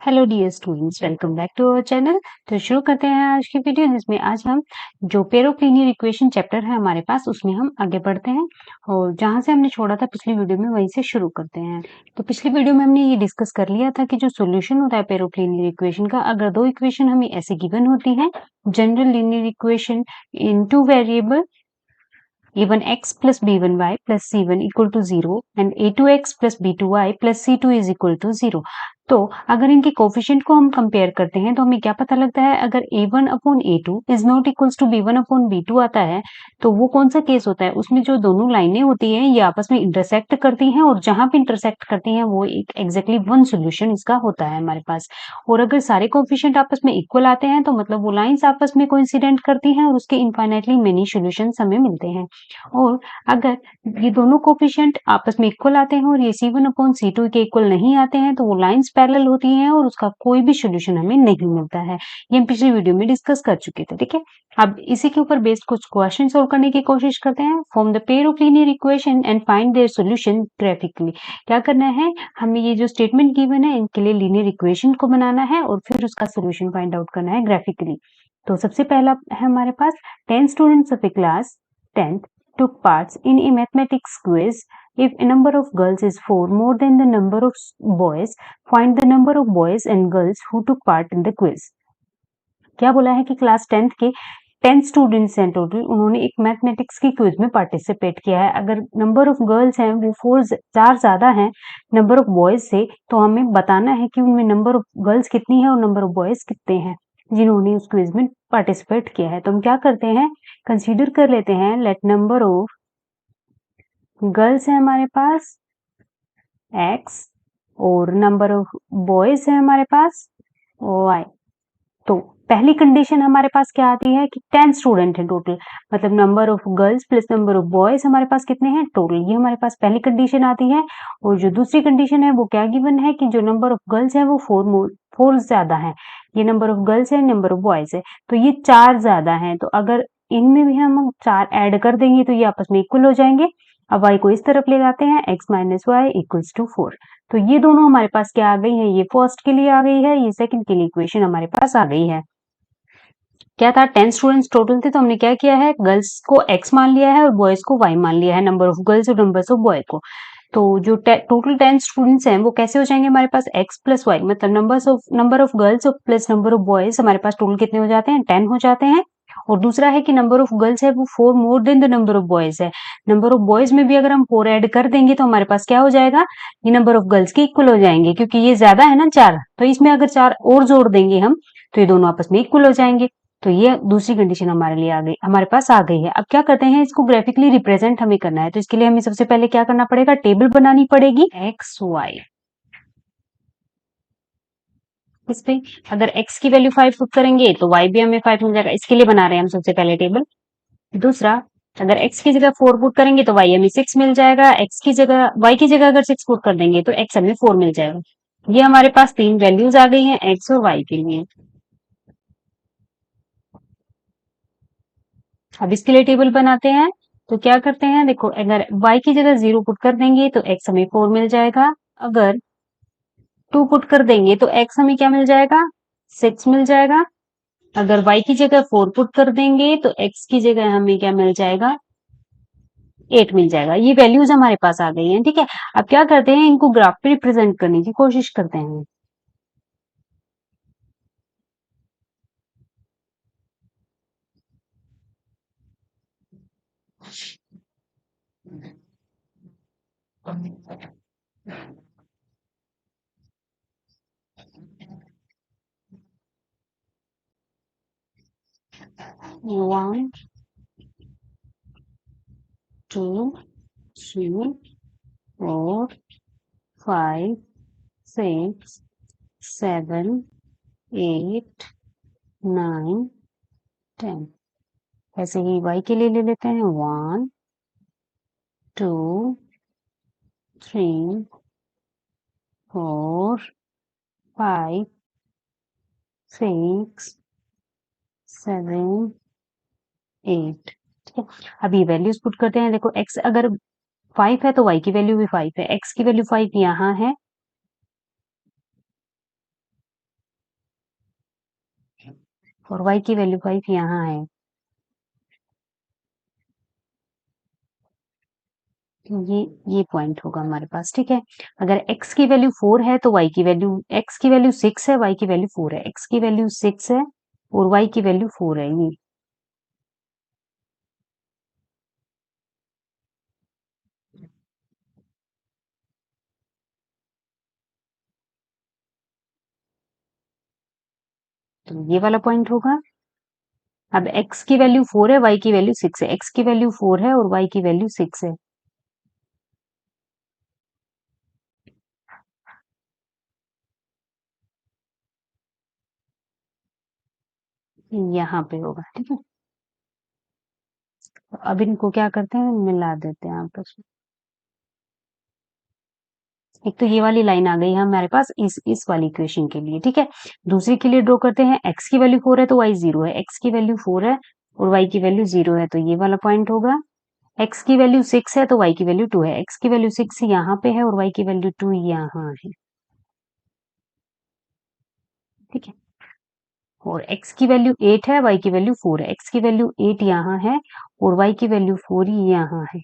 Hello dear students, welcome back to our channel. तो शुरू करते हैं आज की वीडियो, जिसमें आज हम जो पेरोक्लिनियर इक्वेशन चैप्टर है हमारे पास, उसमें हम आगे बढ़ते हैं और जहां से हमने छोड़ा था पिछली वीडियो में वहीं से शुरू करते हैं। तो पिछली वीडियो में हमने ये डिस्कस कर लिया था कि जो सॉल्यूशन होता है पेरोक्लिनियर इक्वेशन का, अगर दो इक्वेशन हमें ऐसे गिवन होती हैं, general linear equation in two variable a1x plus b1y plus c1 equal to 0 and a2x plus b2y plus c2 is equal to 0। तो अगर इनके कोफिशिएंट को हम कंपेयर करते हैं तो हमें क्या पता लगता है, अगर a1 upon a2 is not equals to b1 upon b2 आता है तो वो कौन सा केस होता है, उसमें जो दोनों लाइनें होती हैं ये आपस में इंटरसेक्ट करती हैं और जहां पे इंटरसेक्ट करती हैं वो एक एग्जैक्टली वन सोल्यूशन इसका होता है हमारे पास। और अगर सारे कोफिशिएंट आपस में इक्वल आते हैं तो मतलब वो लाइंस आपस में कोइंसिडेंट करती हैं और उसके इनफाइनाइटली मेनी सोल्यूशंस हमें मिलते हैं। और अगर ये दोनों कोफिशिएंट आपस में इक्वल आते हैं और ये C1 अपॉन C2 के इक्वल नहीं आते हैं तो वो लाइंस पैरेलल होती हैं और उसका कोई भी सॉल्यूशन हमें नहीं मिलता है। ये हम पिछली वीडियो में डिस्कस कर चुके थे, ठीक है। अब इसी के ऊपर बेस्ड कुछ क्वेश्चन सोल्व करने की कोशिश करते हैं। Form the pair of linear equation and find their solution graphically. क्या करना है, हमें ये जो स्टेटमेंट गिवन है इनके लिए लीनियर इक्वेशन को बनाना है और फिर उसका सॉल्यूशन फाइंड आउट करना है ग्राफिकली। तो सबसे पहला है हमारे पास 10 students of A class 10th took parts in a mathematics quiz. If a number of girls is 4 more than the number of boys, find the number of boys and girls who took part in the quiz. क्या बोला है कि class 10th के 10 students हैं total, उन्होंने एक mathematics की quiz में पार्टिसिपेट किया है। अगर नंबर ऑफ गर्ल्स हैं वो 4 ज्यादा हैं नंबर ऑफ बॉयज से, तो हमें बताना है कि उनमें नंबर ऑफ गर्ल्स कितनी है और नंबर ऑफ बॉयज कितने हैं जिन्होंने उस क्विज में पार्टिसिपेट किया है। तो हम क्या करते हैं, कंसीडर कर लेते हैं लेट नंबर ऑफ गर्ल्स है हमारे पास x और नंबर ऑफ बॉयज है हमारे पास y। तो पहली कंडीशन हमारे पास क्या आती है कि 10 स्टूडेंट है टोटल, मतलब number of girls plus number of boys हमारे पास कितने हैं टोटल, ये हमारे पास पहली कंडीशन आती है। और जो दूसरी कंडीशन है वो क्या गिवन है कि जो नंबर ऑफ गर्ल्स है वो 4 ज्यादा है, ये नंबर ऑफ गर्ल्स है नंबर ऑफ बॉयज है, तो ये 4 ज्यादा है। तो अगर इनमें भी हम 4 ऐड कर देंगे तो ये आपस में इक्वल हो जाएंगे। अब y को इस तरफ ले जाते हैं, x minus y equals to 4। तो ये दोनों हमारे पास क्या आ गई है, ये फर्स्ट के लिए आ गई है, ये सेकंड के लिए इक्वेशन हमारे पास आ गई है। क्या था, 10 स्टूडेंट्स टोटल थे, तो हमने क्या किया है, गर्ल्स को x मान लिया है और बॉयज को y मान लिया है, नंबर ऑफ गर्ल्स और नंबर ऑफ बॉय को। तो जो टोटल 10 स्टूडेंट्स हैं वो कैसे हो जाएंगे हमारे पास, x प्लस वाई, मतलब number of girls plus number of boys हमारे पास टोटल कितने हो जाते हैं, 10 हो जाते हैं। और दूसरा है कि नंबर ऑफ गर्ल्स है वो 4 more than the number of boys है, नंबर ऑफ बॉयज में भी अगर हम 4 ऐड कर देंगे तो हमारे पास क्या हो जाएगा, ये नंबर ऑफ गर्ल्स के इक्वल हो जाएंगे, क्योंकि ये ज्यादा है ना 4, तो इसमें अगर 4 और जोड़ देंगे हम तो ये दोनों आपस में इक्वल हो जाएंगे। तो ये दूसरी कंडीशन हमारे लिए आ गई, हमारे पास आ गई है। अब क्या करते हैं, इसको ग्राफिकली रिप्रेजेंट हमें करना है, तो इसके लिए हमें सबसे पहले क्या करना पड़ेगा, टेबल बनानी पड़ेगी एक्स वाई। इस पे अगर x की वैल्यू 5 पुट करेंगे तो y भी हमें 5 मिल जाएगा, इसके लिए बना रहे हैं हम सबसे पहले टेबल। दूसरा, अगर x की जगह 4 पुट करेंगे तो y हमें 6 मिल जाएगा, y की जगह अगर 6 पुट कर देंगे तो x हमें 4 मिल जाएगा। ये हमारे पास 3 वैल्यूज आ गई हैं x और y के लिए। अब इसके लिए टेबल बनाते हैं, तो क्या करते हैं, देखो अगर y की जगह 0 पुट कर देंगे तो x हमें 4 मिल जाएगा, अगर 2 पुट कर देंगे तो x हमें क्या मिल जाएगा, 6 मिल जाएगा। अगर y की जगह 4 पुट कर देंगे तो x की जगह हमें क्या मिल जाएगा, 8 मिल जाएगा। ये वैल्यूज हमारे पास आ गई हैं, ठीक है। अब क्या करते हैं, इनको ग्राफ पे रिप्रेजेंट करने की कोशिश करते हैं। One, two, three, 4, 5, 6, 7, 8, 9, 10। ऐसे ही y के लिए ले लेते हैं 1, 2, 3, 4, 5, 6, 7, 8, ठीक है। अब ये वैल्यूज पुट करते हैं, देखो x अगर 5 है तो y की वैल्यू भी 5 है, x की वैल्यू 5 यहाँ है और y की वैल्यू 5 यहाँ है। ये पॉइंट होगा हमारे पास, ठीक है। अगर x की वैल्यू 4 है तो x की वैल्यू 6 है, y की वैल्यू 4 है। x की वैल्यू 6 है और y की वैल्यू 4 है ये। तो ये वाला पॉइंट होगा। अब x की वैल्यू 4 है, y की वैल्यू 6 है। x की वैल्यू 4 है और y की वैल्यू 6 है। यहाँ पे होगा, ठीक है। अब इनको क्या करते हैं, मिला देते हैं आपस में। एक तो ये वाली लाइन आ गई है हमारे पास इस वाली इक्वेशन के लिए, ठीक है। दूसरी के लिए ड्रॉ करते हैं। x की वैल्यू 4 है तो y 0 है। x की वैल्यू 4 है और y की वैल्यू 0 है, तो ये वाला पॉइंट होगा। x की वैल्यू 6 है तो y की वैल्यू 2 है। x की वैल्यू 6 यहाँ पे है और y की वैल्यू 2 यहाँ है, ठीक है। और x की वैल्यू 8 है, y की वैल्यू 4 है। x की वैल्यू 8 यहाँ है और y की वैल्यू 4 यहाँ है।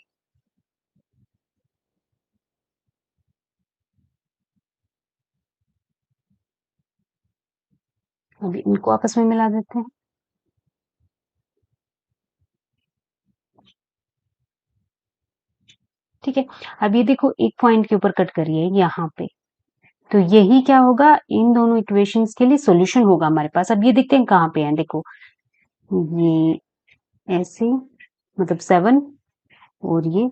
अभी इनको आपस में मिला देते हैं, ठीक है। अब ये देखो एक पॉइंट के ऊपर कट करिए यहाँ पे, तो यही क्या होगा, इन दोनों इक्वेशंस के लिए सॉल्यूशन होगा हमारे पास। अब ये देखते हैं कहाँ पे है, देखो ये ऐसे, मतलब 7 और ये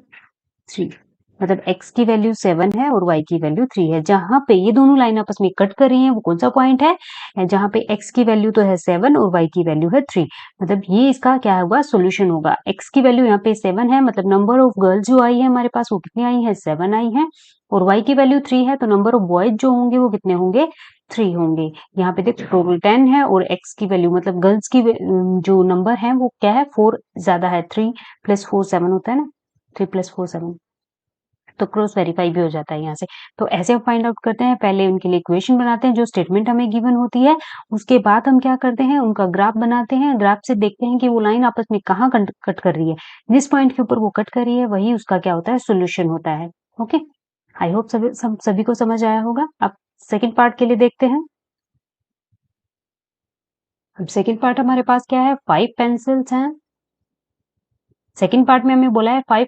3, मतलब x की वैल्यू 7 है और y की वैल्यू 3 है। जहां पे ये दोनों लाइन आपस में कट कर रही हैं वो कौन सा पॉइंट है, जहां पे x की वैल्यू तो है 7 और y की वैल्यू है 3, मतलब ये इसका क्या होगा, सॉल्यूशन होगा। x की वैल्यू यहाँ पे 7 है, मतलब नंबर ऑफ गर्ल्स जो आई है हमारे पास वो कितनी आई है, 7 आई है। और y की वैल्यू 3 है तो नंबर ऑफ बॉयज जो होंगे वो कितने होंगे, 3 होंगे। यहाँ पे देखो टोटल 10 है और x की वैल्यू मतलब गर्ल्स की जो नंबर है वो क्या है, 4 ज्यादा है। 3 प्लस 4 7 होता है ना, 3 प्लस 4 7, तो क्रॉस वेरीफाई भी हो जाता है यहाँ से। तो ऐसे हम फाइंड आउट करते हैं, पहले उनके लिए इक्वेशन बनाते हैं, जो स्टेटमेंट हमें गिवन होती है। उसके बाद हम क्या करते हैं, उनका ग्राफ बनाते हैं। ग्राफ से देखते हैं कि वो लाइन आपस में कहाँ कट कर रही है। जिस पॉइंट के ऊपर वो कट कर रही है वही उसका क्या होता है, सोल्यूशन होता है। ओके, आई होप सभी को समझ आया होगा। अब सेकेंड पार्ट के लिए देखते हैं। अब सेकेंड पार्ट हमारे पास क्या है, 5 पेंसिल्स हैं। सेकंड पार्ट में हमें बोला है 5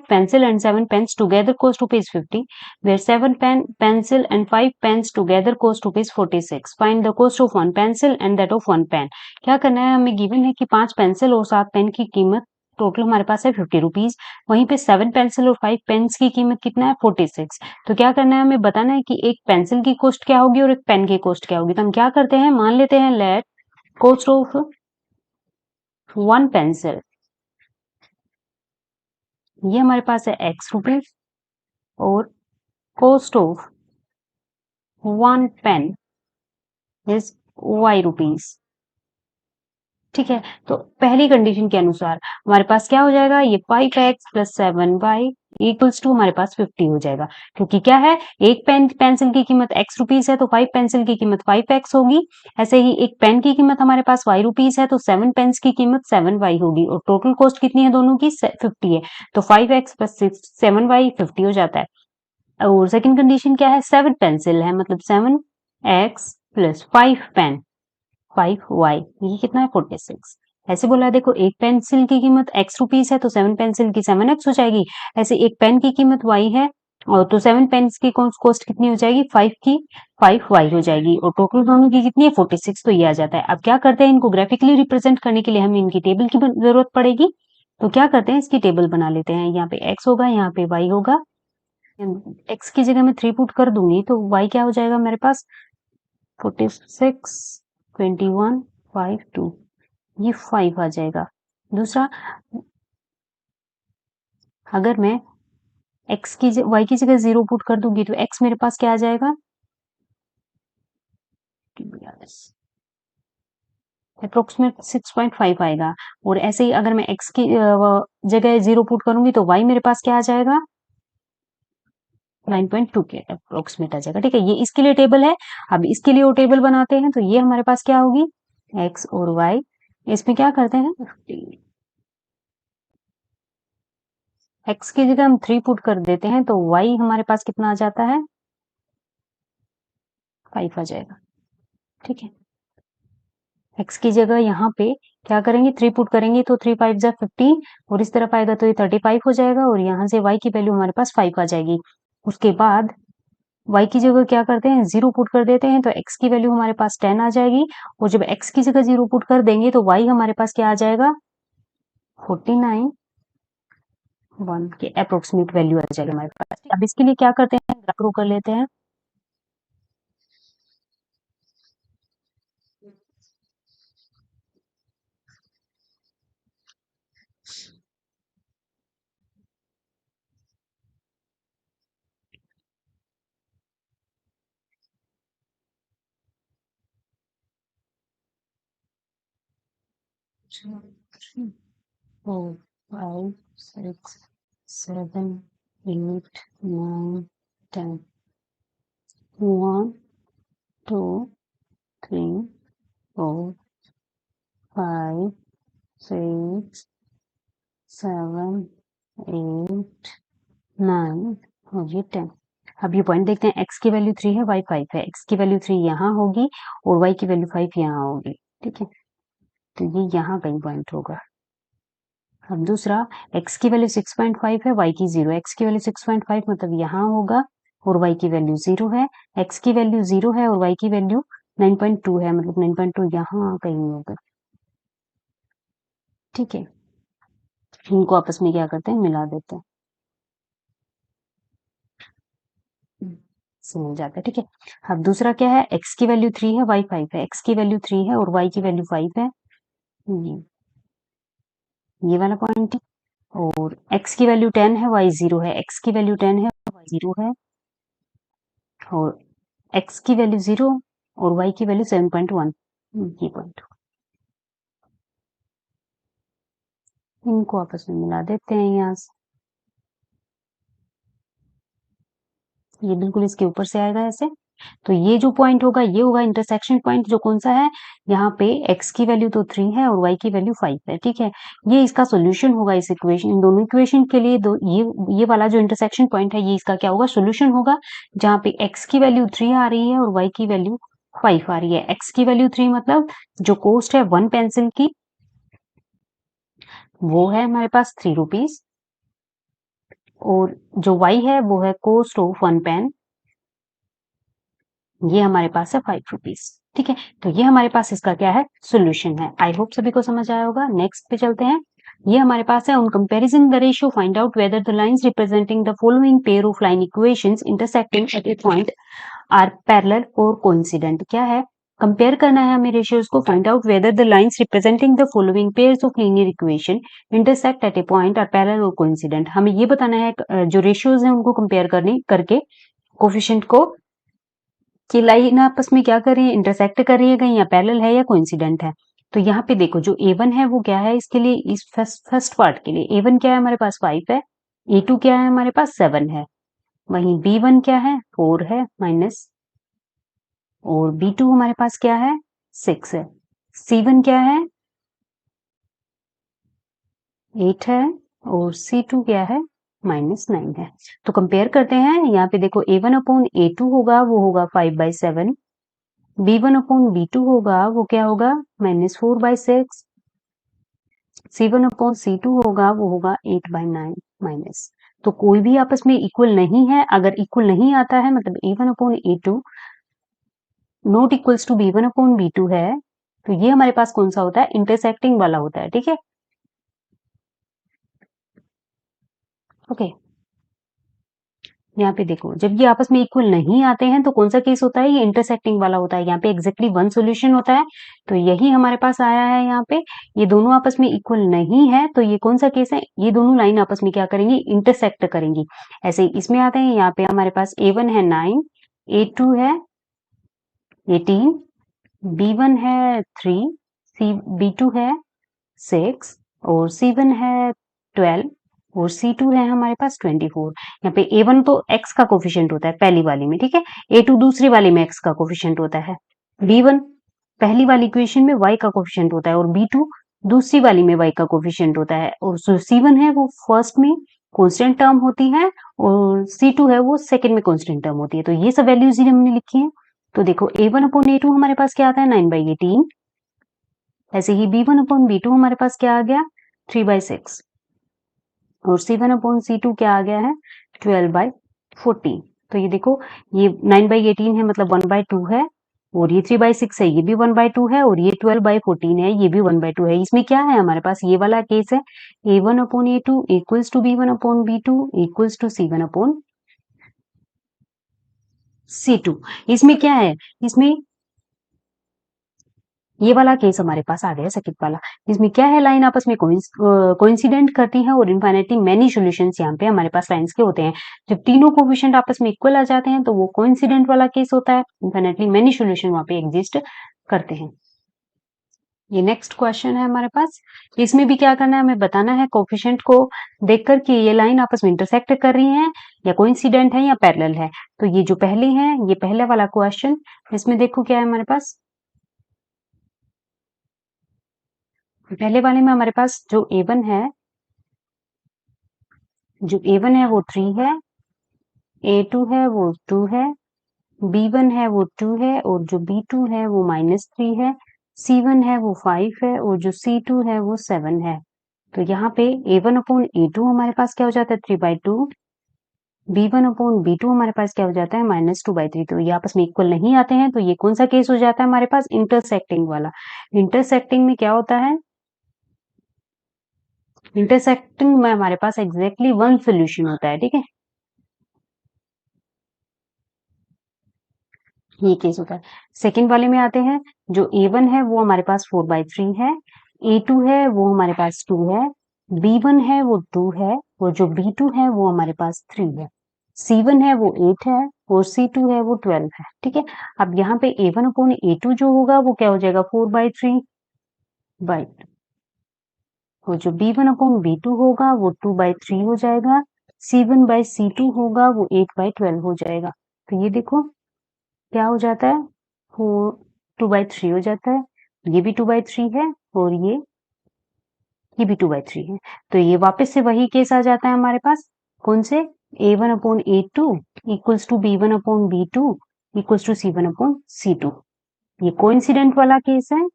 pencil and 7 pens together cost rupees 50, where 7 pencil and 5 pens together cost rupees 46. Find the cost of one pencil and that of one pen. क्या करना है, हमें गिवन है कि 5 पेंसिल और 7 पेन की कीमत टोटल हमारे पास है 50 रुपीज, वहीं पे 7 पेंसिल और 5 पेन्स की कीमत कितना है 46। तो क्या करना है, हमें बताना है कि एक पेंसिल की कॉस्ट क्या होगी और एक पेन की कॉस्ट क्या होगी। तो हम क्या करते हैं, मान लेते हैं let cost of one pencil, ये हमारे पास है x रुपीज, और cost of one pen is y rupees, ठीक है। तो पहली कंडीशन के अनुसार हमारे पास क्या हो जाएगा, ये 5x plus 7y equals to हमारे पास 50 हो जाएगा। क्योंकि क्या है, एक पेंसिल की कीमत x रुपीज है तो 5 पेंसिल की कीमत 5x होगी। ऐसे ही एक पेन की कीमत हमारे पास y रुपीज है तो 7 पेन्स की कीमत 7y होगी, और टोटल कॉस्ट कितनी है दोनों की, 50 है। तो 5x प्लस 7y 50 हो जाता है। और सेकंड कंडीशन क्या है, 7 पेंसिल है, मतलब 7x प्लस 5 पेन 5y, ये कितना है 46। ऐसे बोला है, देखो एक पेंसिल की कीमत x रुपीज है तो 7 पेंसिल की 7x हो जाएगी। ऐसे एक पेन की कीमत y है और तो 7 पेन्स की कॉस्ट कितनी हो जाएगी, 5 की 5y हो जाएगी, और टोटल दोनों की कितनी है 46। तो ये आ जाता है। अब क्या करते हैं, इनको ग्राफिकली रिप्रेजेंट करने के लिए हमें इनकी टेबल की जरूरत पड़ेगी। तो क्या करते हैं, इसकी टेबल बना लेते हैं। यहाँ पे x होगा, यहाँ पे y होगा। x की जगह मैं 3 पुट कर दूंगी तो y क्या हो जाएगा मेरे पास, 46 21 5 2, ये 5 आ जाएगा। दूसरा, अगर मैं y की जगह 0 पुट कर दूंगी तो x मेरे पास क्या आ जाएगा, अप्रोक्सीमेट 6.5 आएगा। और ऐसे ही अगर मैं x की जगह 0 पुट करूंगी तो y मेरे पास क्या आ जाएगा, 9.2 के अप्रोक्सीमेट आ जाएगा। ठीक है, ये इसके लिए टेबल है। अब इसके लिए वो टेबल बनाते हैं, तो ये हमारे पास क्या होगी, x और y। इसमें क्या करते हैं, x की जगह हम 3 पुट कर देते हैं, तो y हमारे पास कितना आ जाता है, 5 आ जाएगा। ठीक है, x की जगह यहाँ पे क्या करेंगे, 3 पुट करेंगे, तो 3 5 जा 15 और इस तरफ आएगा तो ये 35 हो जाएगा, और यहाँ से y की वैल्यू हमारे पास 5 आ जाएगी। उसके बाद y की जगह क्या करते हैं, 0 पुट कर देते हैं, तो x की वैल्यू हमारे पास 10 आ जाएगी, और जब x की जगह 0 पुट कर देंगे तो y हमारे पास क्या आ जाएगा, 49 1 के अप्रोक्सीमेट वैल्यू आ जाएगी हमारे पास। अब इसके लिए क्या करते हैं, ग्राफ ड्रॉ कर लेते हैं। Two, three, 4 5 6 7 8 9 10 1 2 3 4 5 6 7 8 9 और ये 10। अब ये पॉइंट देखते हैं, x की वैल्यू 3 है, y 5 है, x की वैल्यू 3 यहाँ होगी और y की वैल्यू 5 यहाँ होगी। ठीक है, तो ये यहाँ कहीं पॉइंट होगा। अब दूसरा, x की वैल्यू 6.5 है, y की 0, x की वैल्यू 6.5 मतलब यहाँ होगा और y की वैल्यू 0 है, x की वैल्यू 0 है और y की वैल्यू 9.2 है, मतलब 9.2 यहाँ कहीं होगा। ठीक है, इनको आपस में क्या करते हैं, मिला देते हैं, समझ जाता है। ठीक है, अब दूसरा क्या है, x की वैल्यू 3 है, y 5 है, x की वैल्यू 3 है और y की वैल्यू 5 है, ये वाला पॉइंट है। और x की वैल्यू 10 है, y 0 है, x की वैल्यू 10 है, y 0 है, और x की वैल्यू 0 और y की वैल्यू 7.1, ये पॉइंट। इनको आपस में मिला देते हैं यहाँ से, ये बिल्कुल इसके ऊपर से आएगा ऐसे। तो ये जो पॉइंट होगा ये होगा इंटरसेक्शन पॉइंट, जो कौन सा है, यहाँ पे x की वैल्यू तो 3 है और y की वैल्यू 5 है। ठीक है, ये इसका सोल्यूशन होगा इस इक्वेशन, इन दोनों इक्वेशन के लिए दो, ये वाला जो इंटरसेक्शन पॉइंट है ये इसका क्या होगा, सोल्यूशन होगा, जहाँ पे x की वैल्यू 3 आ रही है और y की वैल्यू 5 आ रही है। x की वैल्यू 3 मतलब जो कॉस्ट है 1 पेंसिल की वो है हमारे पास 3 रुपीज, और जो y है वो है कॉस्ट ऑफ 1 पेन, ये हमारे पास है 5 रुपीज। ठीक है, तो ये हमारे पास इसका क्या है, सोल्यूशन है। आई होप सभी को समझ आया होगा। नेक्स्ट पे चलते हैं, ये हमारे पास है, on comparison the ratio find out whether the lines representing the following pair of line equations intersecting at a point are parallel और कोइंसिडेंट। क्या है, कंपेयर करना है हमें रेशियोज को, find out whether the lines representing the following pairs of linear equation intersect at a point are parallel और coincident. हमें ये बताना है जो रेशियोज हैं उनको कंपेयर करने करके कोफिशिएंट को, कि लाइन आपस में क्या कर रही है, इंटरसेक्ट कर रही है कहीं, या पैरेलल है या कोइंसिडेंट है। तो यहाँ पे देखो जो A1 है वो क्या है, इसके लिए इस फर्स्ट पार्ट के लिए A1 क्या है हमारे पास 5 है, A2 क्या है हमारे पास 7 है, वहीं B1 क्या है 4 है माइनस, और B2 हमारे पास क्या है 6 है, C1 क्या है 8 है, और C2 क्या है -9 है। तो कंपेयर करते हैं, यहाँ पे देखो A1 अपॉन A2 होगा वो होगा 5/7, B1 अपॉन B2 होगा वो क्या होगा -4/6, C1 अपॉन C2 होगा वो होगा 8/9 माइनस। तो कोई भी आपस में इक्वल नहीं है, अगर इक्वल नहीं आता है मतलब A1 upon A2 not equals to B1 upon B2 है, तो ये हमारे पास कौन सा होता है, इंटरसेक्टिंग वाला होता है। ठीक है, ओके, यहाँ पे देखो जब ये आपस में इक्वल नहीं आते हैं तो कौन सा केस होता है, ये इंटरसेक्टिंग वाला होता है। यहाँ पे एग्जैक्टली वन सॉल्यूशन होता है, तो यही हमारे पास आया है। यहाँ पे ये दोनों आपस में इक्वल नहीं है, तो ये कौन सा केस है, ये दोनों लाइन आपस में क्या करेंगी, इंटरसेक्ट करेंगी। ऐसे ही इसमें आते हैं, यहाँ पे हमारे पास A1 है 9, A2 है 18, B1 है 3, B2 है 6 और C1 है 12 और C2 है हमारे पास 24। यहाँ पे A1 तो x का कोफिशिएंट होता है पहली वाली में, ठीक है। A2 दूसरी वाली में x का कोफिशिएंट होता है। B1 पहली वाली इक्वेशन में y का कोफिशिएंट होता है और B2 दूसरी वाली में y का कोफिशिएंट होता है और जो C1 है वो फर्स्ट में कांस्टेंट टर्म होती है और C2 है वो सेकंड में कांस्टेंट टर्म होती है। तो ये सब वैल्यूज ही हमने लिखी है। तो देखो A1/A2 हमारे पास क्या आता है 9/18। ऐसे ही B1/B2 हमारे पास क्या आ गया 3/6 और C1/C2 क्या आ गया है 12/14। तो ये देखो ये 9/18 है मतलब 1/2 है और ये 3/6 है ये भी 1/2 है और ये 12/14 है ये भी 1/2 है। इसमें क्या है हमारे पास ये वाला केस है A1/A2 equals to B1/B2 equals to C1/C2। इसमें क्या है इसमें ये वाला केस हमारे पास आ गया सेकंड वाला। इसमें क्या है लाइन आपस में कोइंसिडेंट करती है और इनफाइनाइटली मेनी सॉल्यूशंस यहाँ पे हमारे पास लाइंस के होते हैं। जब तीनों कोफिशिएंट आपस में इक्वल आ जाते हैं तो वो कोइंसिडेंट वाला केस होता है। इनफाइनाइटली मेनी सॉल्यूशन वहां पे एग्जिस्ट करते हैं। ये नेक्स्ट क्वेश्चन है हमारे पास। इसमें भी क्या करना है हमें बताना है कोफिशिएंट को देखकर कि ये लाइन आपस में इंटरसेक्ट कर रही है या कोइंसिडेंट है या पैरेलल है। तो ये जो पहली है ये पहले वाला क्वेश्चन, इसमें देखो क्या है हमारे पास। पहले वाले में हमारे पास जो A1 है वो 3 है, A2 है वो 2 है, B1 है वो 2 है और जो B2 है वो -3 है, C1 है वो 5 है और जो C2 है वो 7 है। तो यहाँ पे A1/A2 हमारे पास क्या हो जाता है 3/2, B1/B2 हमारे पास क्या हो जाता है -2/3। तो ये आपस में इक्वल नहीं आते हैं तो ये कौन सा केस हो जाता है हमारे पास इंटरसेक्टिंग वाला। इंटरसेक्टिंग में क्या होता है इंटरसेक्टिंग में हमारे पास एग्जैक्टली वन सोल्यूशन होता है, ठीक है। ये केस होता है। सेकंड वाले में आते हैं जो A1 है वो हमारे पास 4/3 है, A2 है वो हमारे पास 2 है, B1 है वो 2 है और जो B2 है वो हमारे पास 3 है, C1 है वो 8 है और C2 है वो 12 है, ठीक है। अब यहाँ पे A1/A2 जो होगा वो क्या हो जाएगा 4/3 बाई और जो B1/B2 होगा वो 2/3 हो जाएगा, C1/C2 होगा वो 8/12 हो जाएगा। तो ये देखो क्या हो जाता है 2/3 हो जाता है, ये भी 2/3 है और ये भी 2/3 है। तो ये वापस से वही केस आ जाता है हमारे पास कौन से A1/A2 equals to B1/B2 equals to C1/C2। ये कोइंसिडेंट वाला केस है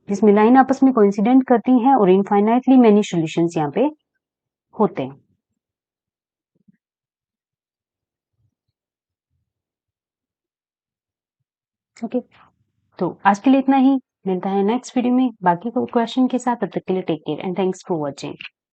जिसमें लाइन आपस में कोइंसिडेंट करती हैं और इनफाइनाइटली मेनी सॉल्यूशंस यहाँ पे होते हैं। ओके, तो आज के लिए इतना ही। मिलता है नेक्स्ट वीडियो में बाकी क्वेश्चन के साथ। तब तक के लिए take care and thanks for watching.